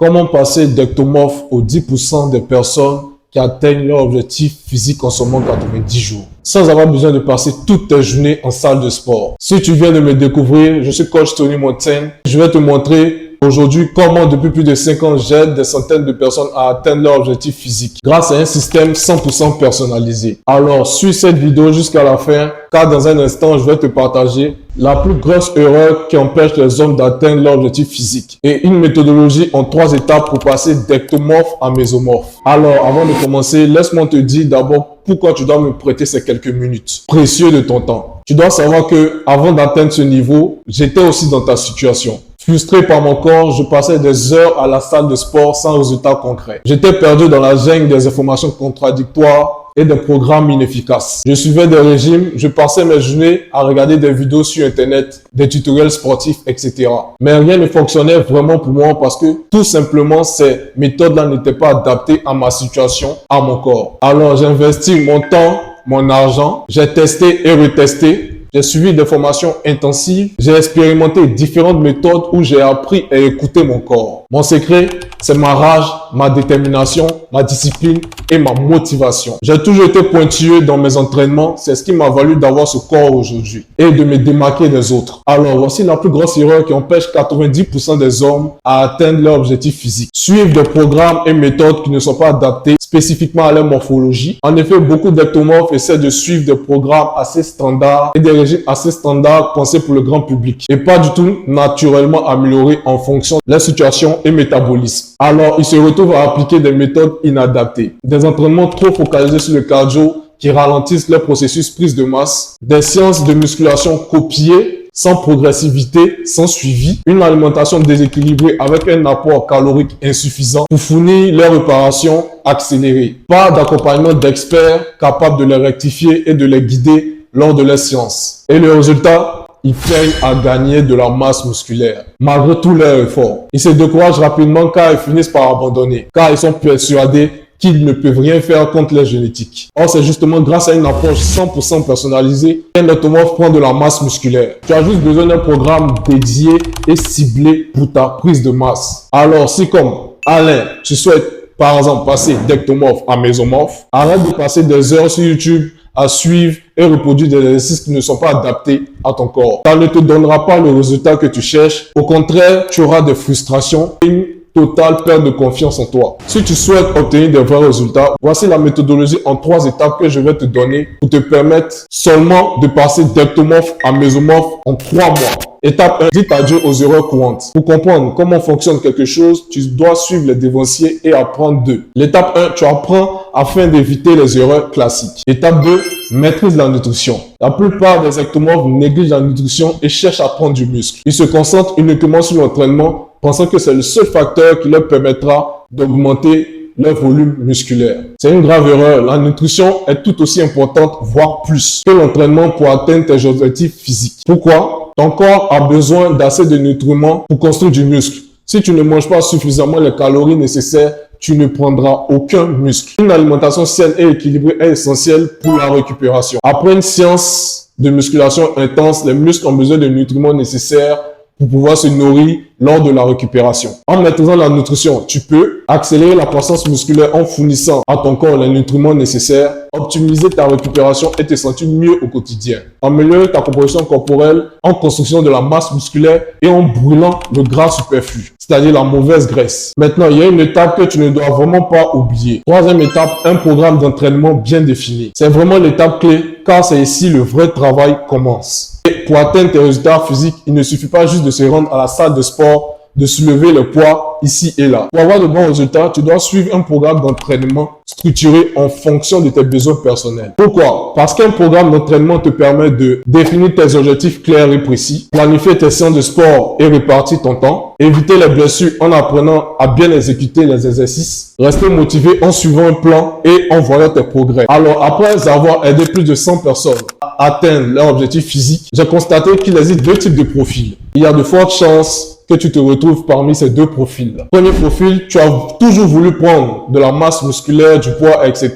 Comment passer d'ectomorphe aux 10% des personnes qui atteignent leur objectif physique en seulement 90 jours, sans avoir besoin de passer toutes tes journées en salle de sport. Si tu viens de me découvrir, je suis coach Tony Montaigne. Je vais te montrer aujourd'hui comment depuis plus de 5 ans j'aide des centaines de personnes à atteindre leur objectif physique grâce à un système 100% personnalisé. Alors suis cette vidéo jusqu'à la fin car dans un instant je vais te partager la plus grosse erreur qui empêche les hommes d'atteindre leur objectif physique et une méthodologie en 3 étapes pour passer d'ectomorphe à mésomorphe. Alors avant de commencer, laisse-moi te dire d'abord pourquoi tu dois me prêter ces quelques minutes précieux de ton temps. Tu dois savoir que avant d'atteindre ce niveau, j'étais aussi dans ta situation. Frustré par mon corps, je passais des heures à la salle de sport sans résultat concret. J'étais perdu dans la jungle des informations contradictoires et des programmes inefficaces. Je suivais des régimes, je passais mes journées à regarder des vidéos sur internet, des tutoriels sportifs, etc. Mais rien ne fonctionnait vraiment pour moi parce que tout simplement ces méthodes-là n'étaient pas adaptées à ma situation, à mon corps. Alors j'ai investi mon temps, mon argent, j'ai testé et retesté. J'ai suivi des formations intensives, j'ai expérimenté différentes méthodes où j'ai appris à écouter mon corps. Mon secret, c'est ma rage, ma détermination, ma discipline et ma motivation. J'ai toujours été pointilleux dans mes entraînements, c'est ce qui m'a valu d'avoir ce corps aujourd'hui et de me démarquer des autres. Alors voici la plus grosse erreur qui empêche 90% des hommes à atteindre leur objectif physique. Suivre des programmes et méthodes qui ne sont pas adaptés spécifiquement à leur morphologie. En effet, beaucoup d'ectomorphes essaient de suivre des programmes assez standards et des régimes assez standards pensés pour le grand public et pas du tout naturellement améliorés en fonction de la situation et métabolisme. Alors, ils se retrouvent à appliquer des méthodes inadaptées, des entraînements trop focalisés sur le cardio qui ralentissent leur processus prise de masse, des séances de musculation copiées sans progressivité, sans suivi, une alimentation déséquilibrée avec un apport calorique insuffisant pour fournir les réparations accélérées. Pas d'accompagnement d'experts capables de les rectifier et de les guider lors de leurs séances. Et le résultat, ils peinent à gagner de la masse musculaire, malgré tous leurs efforts. Ils se découragent rapidement car ils finissent par abandonner, car ils sont persuadés qu'ils ne peuvent rien faire contre les génétiques. Or, c'est justement grâce à une approche 100% personnalisée qu'un ectomorphe prend de la masse musculaire. Tu as juste besoin d'un programme dédié et ciblé pour ta prise de masse. Alors, si comme Alain, tu souhaites par exemple passer d'ectomorphe à mésomorphe, arrête de passer des heures sur YouTube à suivre et reproduire des exercices qui ne sont pas adaptés à ton corps. Ça ne te donnera pas le résultat que tu cherches. Au contraire, tu auras des frustrations et une totale perte de confiance en toi. Si tu souhaites obtenir des vrais résultats, voici la méthodologie en 3 étapes que je vais te donner pour te permettre seulement de passer d'ectomorphe à mésomorphe en 3 mois. Étape 1, dis adieu aux erreurs courantes. Pour comprendre comment fonctionne quelque chose, tu dois suivre les dévanciers et apprendre d'eux. L'étape 1, tu apprends afin d'éviter les erreurs classiques. Étape 2, maîtrise la nutrition. La plupart des ectomorphes négligent la nutrition et cherchent à prendre du muscle. Ils se concentrent uniquement sur l'entraînement, pensant que c'est le seul facteur qui leur permettra d'augmenter leur volume musculaire. C'est une grave erreur. La nutrition est tout aussi importante, voire plus, que l'entraînement pour atteindre tes objectifs physiques. Pourquoi? Ton corps a besoin d'assez de nutriments pour construire du muscle. Si tu ne manges pas suffisamment les calories nécessaires, tu ne prendras aucun muscle. Une alimentation saine et équilibrée est essentielle pour la récupération. Après une séance de musculation intense, les muscles ont besoin de nutriments nécessaires pour pouvoir se nourrir lors de la récupération. En maîtrisant la nutrition, tu peux accélérer la croissance musculaire en fournissant à ton corps les nutriments nécessaires, optimiser ta récupération et te sentir mieux au quotidien, améliorer ta composition corporelle en construisant de la masse musculaire et en brûlant le gras superflu, c'est-à-dire la mauvaise graisse. Maintenant, il y a une étape que tu ne dois vraiment pas oublier. 3e étape, un programme d'entraînement bien défini. C'est vraiment l'étape clé car c'est ici le vrai travail commence. Et pour atteindre tes résultats physiques, il ne suffit pas juste de se rendre à la salle de sport, de soulever le poids ici et là. Pour avoir de bons résultats, tu dois suivre un programme d'entraînement structuré en fonction de tes besoins personnels. Pourquoi? Parce qu'un programme d'entraînement te permet de définir tes objectifs clairs et précis, planifier tes séances de sport et répartir ton temps, éviter les blessures en apprenant à bien exécuter les exercices, rester motivé en suivant un plan et en voyant tes progrès. Alors, après avoir aidé plus de 100 personnes à atteindre leur objectif physique, j'ai constaté qu'il existe 2 types de profils. Il y a de fortes chances que tu te retrouves parmi ces 2 profils. Premier profil, tu as toujours voulu prendre de la masse musculaire, du poids, etc.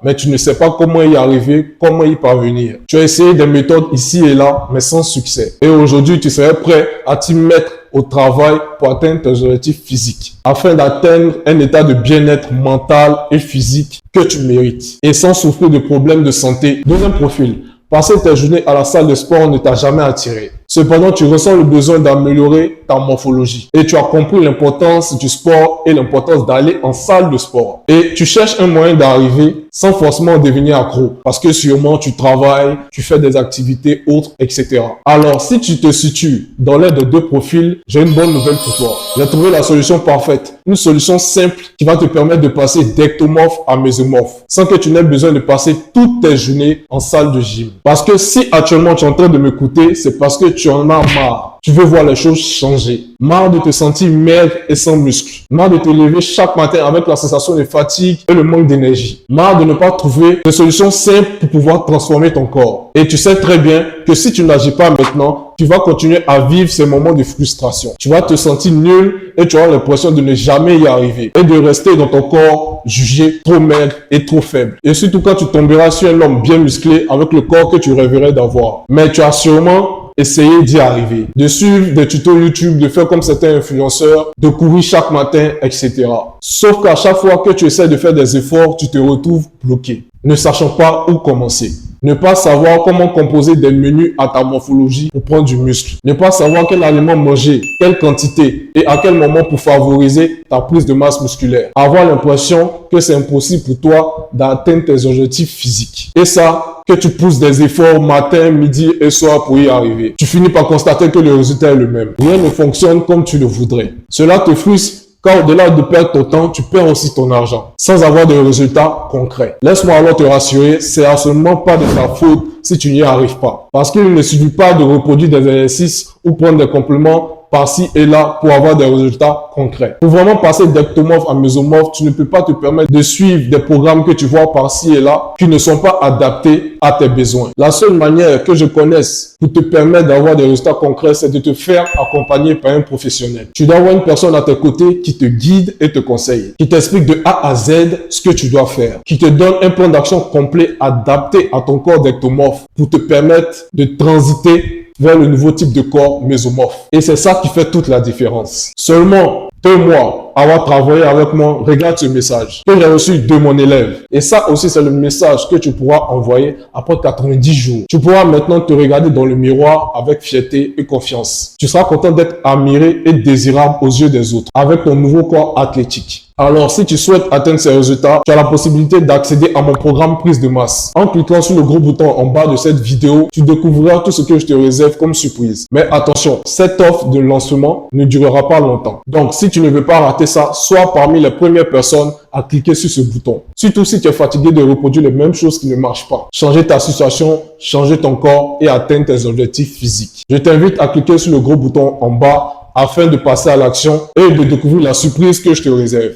Mais tu ne sais pas comment y arriver, comment y parvenir. Tu as essayé des méthodes ici et là, mais sans succès. Et aujourd'hui, tu serais prêt à t'y mettre au travail pour atteindre tes objectifs physiques, afin d'atteindre un état de bien-être mental et physique que tu mérites et sans souffrir de problèmes de santé. Deuxième profil, passer tes journées à la salle de sport ne t'a jamais attiré. Cependant, tu ressens le besoin d'améliorer ta morphologie et tu as compris l'importance du sport et l'importance d'aller en salle de sport. Et tu cherches un moyen d'arriver sans forcément devenir accro parce que sûrement tu travailles, tu fais des activités autres, etc. Alors, si tu te situes dans l'un des deux profils, j'ai une bonne nouvelle pour toi. J'ai trouvé la solution parfaite. Une solution simple qui va te permettre de passer d'ectomorphe à mésomorphe sans que tu n'aies besoin de passer toutes tes journées en salle de gym. Parce que si actuellement tu es en train de m'écouter, c'est parce que tu en as marre. Tu veux voir les choses changer. Marre de te sentir maigre et sans muscles. Marre de te lever chaque matin avec la sensation de fatigue et le manque d'énergie. Marre de ne pas trouver de solution simple pour pouvoir transformer ton corps. Et tu sais très bien que si tu n'agis pas maintenant, tu vas continuer à vivre ces moments de frustration. Tu vas te sentir nul et tu auras l'impression de ne jamais y arriver et de rester dans ton corps jugé trop maigre et trop faible. Et surtout quand tu tomberas sur un homme bien musclé avec le corps que tu rêverais d'avoir. Mais tu as sûrement essayé d'y arriver, de suivre des tutos YouTube, de faire comme certains influenceurs, de courir chaque matin, etc. Sauf qu'à chaque fois que tu essaies de faire des efforts, tu te retrouves bloqué, ne sachant pas où commencer. Ne pas savoir comment composer des menus à ta morphologie pour prendre du muscle. Ne pas savoir quel aliment manger, quelle quantité et à quel moment pour favoriser ta prise de masse musculaire. Avoir l'impression que c'est impossible pour toi d'atteindre tes objectifs physiques. Et ça, que tu pousses des efforts matin, midi et soir pour y arriver. Tu finis par constater que le résultat est le même. Rien ne fonctionne comme tu le voudrais. Cela te frustre. Car au-delà de perdre ton temps, tu perds aussi ton argent, sans avoir de résultats concrets. Laisse-moi alors te rassurer, c'est absolument pas de ta faute si tu n'y arrives pas. Parce qu'il ne suffit pas de reproduire des exercices ou prendre des compléments par-ci et là pour avoir des résultats concrets. Pour vraiment passer d'ectomorphe à mésomorphe, tu ne peux pas te permettre de suivre des programmes que tu vois par-ci et là qui ne sont pas adaptés à tes besoins. La seule manière que je connaisse pour te permettre d'avoir des résultats concrets, c'est de te faire accompagner par un professionnel. Tu dois avoir une personne à tes côtés qui te guide et te conseille, qui t'explique de A à Z ce que tu dois faire, qui te donne un plan d'action complet adapté à ton corps d'ectomorphe pour te permettre de transiter vers le nouveau type de corps mésomorphe. Et c'est ça qui fait toute la différence. Seulement 2 mois avoir travaillé avec moi, regarde ce message que j'ai reçu de mon élève. Et ça aussi, c'est le message que tu pourras envoyer après 90 jours. Tu pourras maintenant te regarder dans le miroir avec fierté et confiance. Tu seras content d'être admiré et désirable aux yeux des autres avec ton nouveau corps athlétique. Alors, si tu souhaites atteindre ces résultats, tu as la possibilité d'accéder à mon programme prise de masse. En cliquant sur le gros bouton en bas de cette vidéo, tu découvriras tout ce que je te réserve comme surprise. Mais attention, cette offre de lancement ne durera pas longtemps. Donc, si tu ne veux pas rater ça, sois parmi les premières personnes à cliquer sur ce bouton. Surtout si tu es fatigué de reproduire les mêmes choses qui ne marchent pas. Changer ta situation, changer ton corps et atteindre tes objectifs physiques. Je t'invite à cliquer sur le gros bouton en bas afin de passer à l'action et de découvrir la surprise que je te réserve.